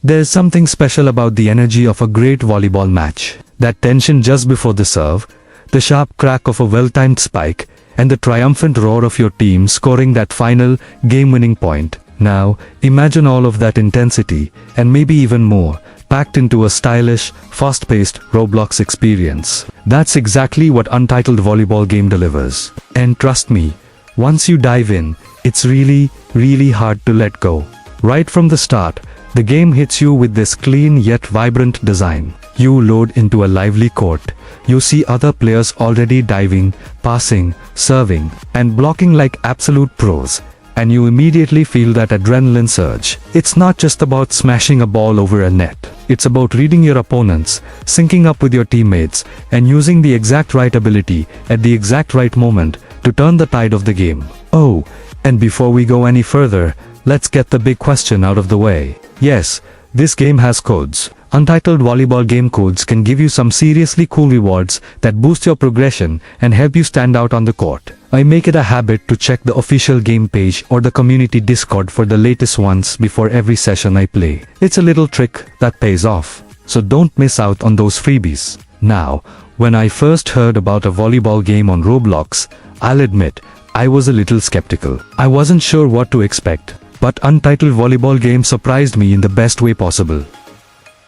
There's something special about the energy of a great volleyball match. That tension just before the serve, the sharp crack of a well-timed spike, and the triumphant roar of your team scoring that final, game-winning point. Now, imagine all of that intensity, and maybe even more, packed into a stylish, fast-paced Roblox experience. That's exactly what Untitled Volleyball game delivers. And trust me, once you dive in, it's really, really hard to let go. Right from the start, the game hits you with this clean yet vibrant design. You load into a lively court. You see other players already diving, passing, serving, and blocking like absolute pros. And you immediately feel that adrenaline surge. It's not just about smashing a ball over a net. It's about reading your opponents, syncing up with your teammates, and using the exact right ability at the exact right moment to turn the tide of the game. Oh, and before we go any further, let's get the big question out of the way. Yes, this game has codes. Untitled Volleyball game codes can give you some seriously cool rewards that boost your progression and help you stand out on the court. I make it a habit to check the official game page or the community Discord for the latest ones before every session I play. It's a little trick that pays off, so don't miss out on those freebies. Now, when I first heard about a volleyball game on Roblox, I'll admit, I was a little skeptical. I wasn't sure what to expect, but Untitled Volleyball game surprised me in the best way possible.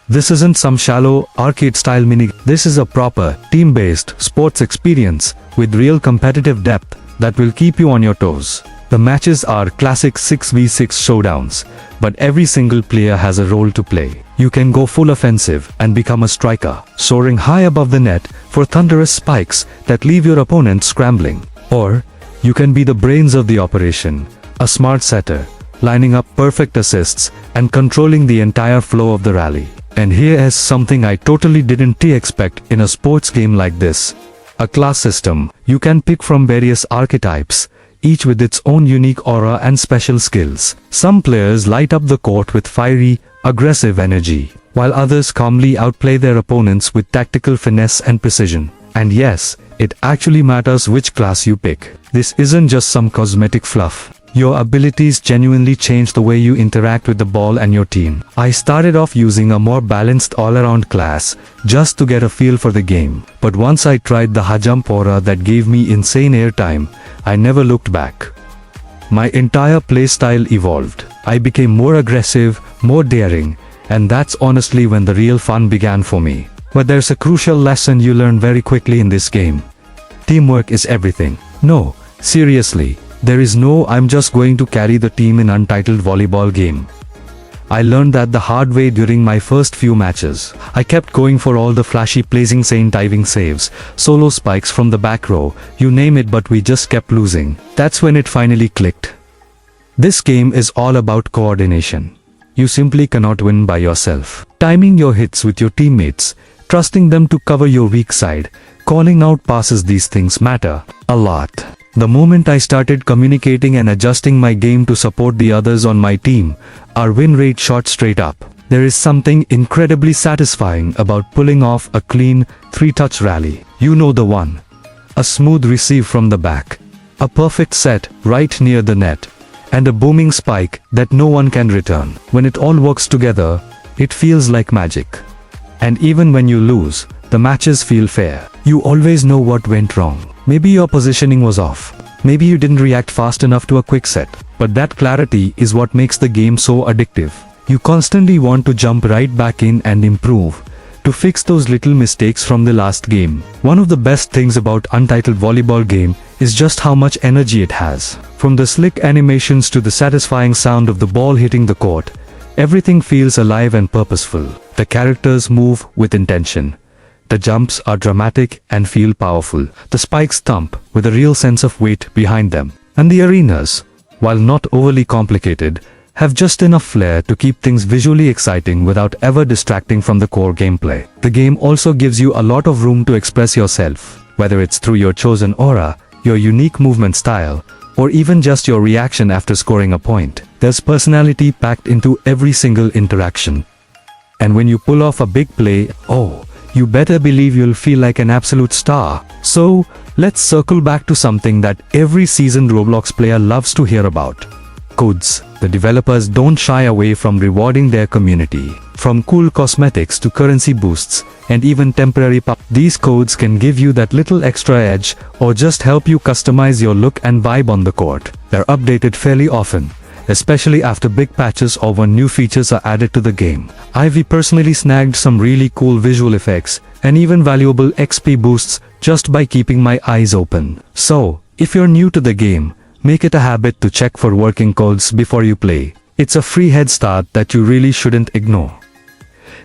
This isn't some shallow, arcade-style mini. This is a proper, team-based sports experience with real competitive depth that will keep you on your toes. The matches are classic 6v6 showdowns, but every single player has a role to play. You can go full offensive and become a striker, soaring high above the net for thunderous spikes that leave your opponent scrambling. Or, you can be the brains of the operation, a smart setter, lining up perfect assists and controlling the entire flow of the rally. And here is something I totally didn't expect in a sports game like this. A class system. You can pick from various archetypes, each with its own unique aura and special skills. Some players light up the court with fiery, aggressive energy, while others calmly outplay their opponents with tactical finesse and precision. And yes, it actually matters which class you pick. This isn't just some cosmetic fluff. Your abilities genuinely change the way you interact with the ball and your team. I started off using a more balanced all-around class, just to get a feel for the game. But once I tried the high jump aura that gave me insane airtime, I never looked back. My entire playstyle evolved. I became more aggressive, more daring, and that's honestly when the real fun began for me. But there's a crucial lesson you learn very quickly in this game. Teamwork is everything. No, seriously. There is no I'm just going to carry the team in Untitled Volleyball game. I learned that the hard way during my first few matches. I kept going for all the flashy plays, insane diving saves, solo spikes from the back row, you name it, but we just kept losing. That's when it finally clicked. This game is all about coordination. You simply cannot win by yourself. Timing your hits with your teammates, trusting them to cover your weak side, calling out passes, these things matter a lot. The moment I started communicating and adjusting my game to support the others on my team, our win rate shot straight up. There is something incredibly satisfying about pulling off a clean, 3-touch rally. You know the one. A smooth receive from the back, a perfect set right near the net, and a booming spike that no one can return. When it all works together, it feels like magic. And even when you lose, the matches feel fair. You always know what went wrong. Maybe your positioning was off. Maybe you didn't react fast enough to a quick set. But that clarity is what makes the game so addictive. You constantly want to jump right back in and improve, to fix those little mistakes from the last game. One of the best things about Untitled Volleyball game is just how much energy it has. From the slick animations to the satisfying sound of the ball hitting the court, everything feels alive and purposeful. The characters move with intention. The jumps are dramatic and feel powerful. The spikes thump with a real sense of weight behind them. And the arenas, while not overly complicated, have just enough flair to keep things visually exciting without ever distracting from the core gameplay. The game also gives you a lot of room to express yourself, whether it's through your chosen aura, your unique movement style, or even just your reaction after scoring a point. There's personality packed into every single interaction. And when you pull off a big play, oh, you better believe you'll feel like an absolute star. So, let's circle back to something that every seasoned Roblox player loves to hear about. Codes. The developers don't shy away from rewarding their community. From cool cosmetics to currency boosts, and even temporary these codes can give you that little extra edge, or just help you customize your look and vibe on the court. They're updated fairly often, especially after big patches or when new features are added to the game. I've personally snagged some really cool visual effects, and even valuable XP boosts, just by keeping my eyes open. So, if you're new to the game, make it a habit to check for working codes before you play. It's a free head start that you really shouldn't ignore.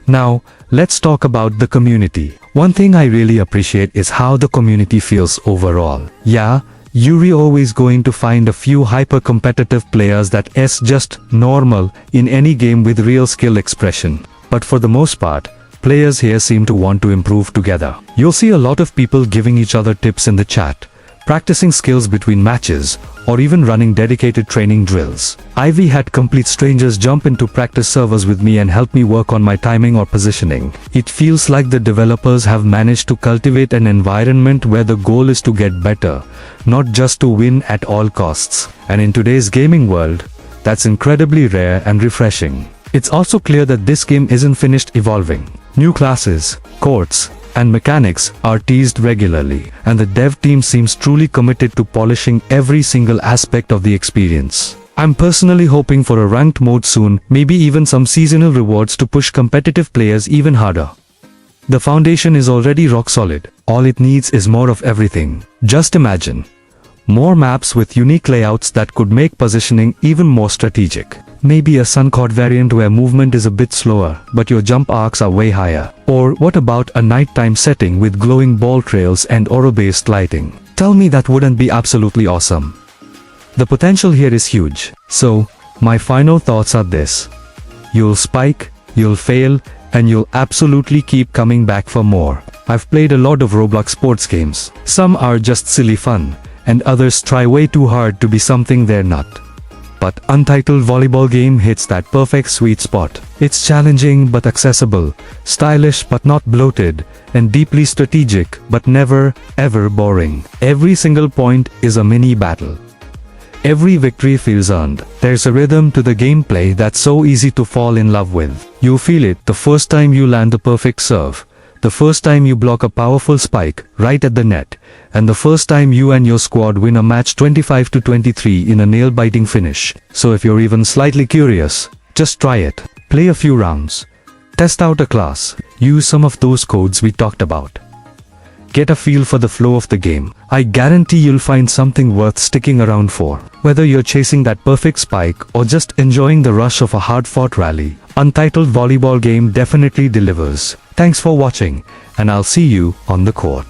Now, let's talk about the community. One thing I really appreciate is how the community feels overall. Yeah, you're always going to find a few hyper-competitive players that's just normal in any game with real skill expression. But for the most part, players here seem to want to improve together. You'll see a lot of people giving each other tips in the chat, practicing skills between matches, or even running dedicated training drills. I've had complete strangers jump into practice servers with me and help me work on my timing or positioning. It feels like the developers have managed to cultivate an environment where the goal is to get better, not just to win at all costs. And in today's gaming world, that's incredibly rare and refreshing. It's also clear that this game isn't finished evolving. New classes, courts, and mechanics are teased regularly, and the dev team seems truly committed to polishing every single aspect of the experience. I'm personally hoping for a ranked mode soon, maybe even some seasonal rewards to push competitive players even harder. The foundation is already rock solid. All it needs is more of everything. Just imagine more maps with unique layouts that could make positioning even more strategic. Maybe a Suncod variant where movement is a bit slower, but your jump arcs are way higher. Or what about a nighttime setting with glowing ball trails and aura-based lighting? Tell me that wouldn't be absolutely awesome. The potential here is huge. So, my final thoughts are this. You'll spike, you'll fail, and you'll absolutely keep coming back for more. I've played a lot of Roblox sports games. Some are just silly fun, and others try way too hard to be something they're not. But Untitled Volleyball game hits that perfect sweet spot. It's challenging but accessible, stylish but not bloated, and deeply strategic but never, ever boring. Every single point is a mini battle. Every victory feels earned. There's a rhythm to the gameplay that's so easy to fall in love with. You feel it the first time you land the perfect serve, the first time you block a powerful spike right at the net, and the first time you and your squad win a match 25-23 in a nail-biting finish. So if you're even slightly curious, just try it. Play a few rounds. Test out a class. Use some of those codes we talked about. Get a feel for the flow of the game. I guarantee you'll find something worth sticking around for. Whether you're chasing that perfect spike or just enjoying the rush of a hard-fought rally, Untitled Volleyball game definitely delivers. Thanks for watching, and I'll see you on the court.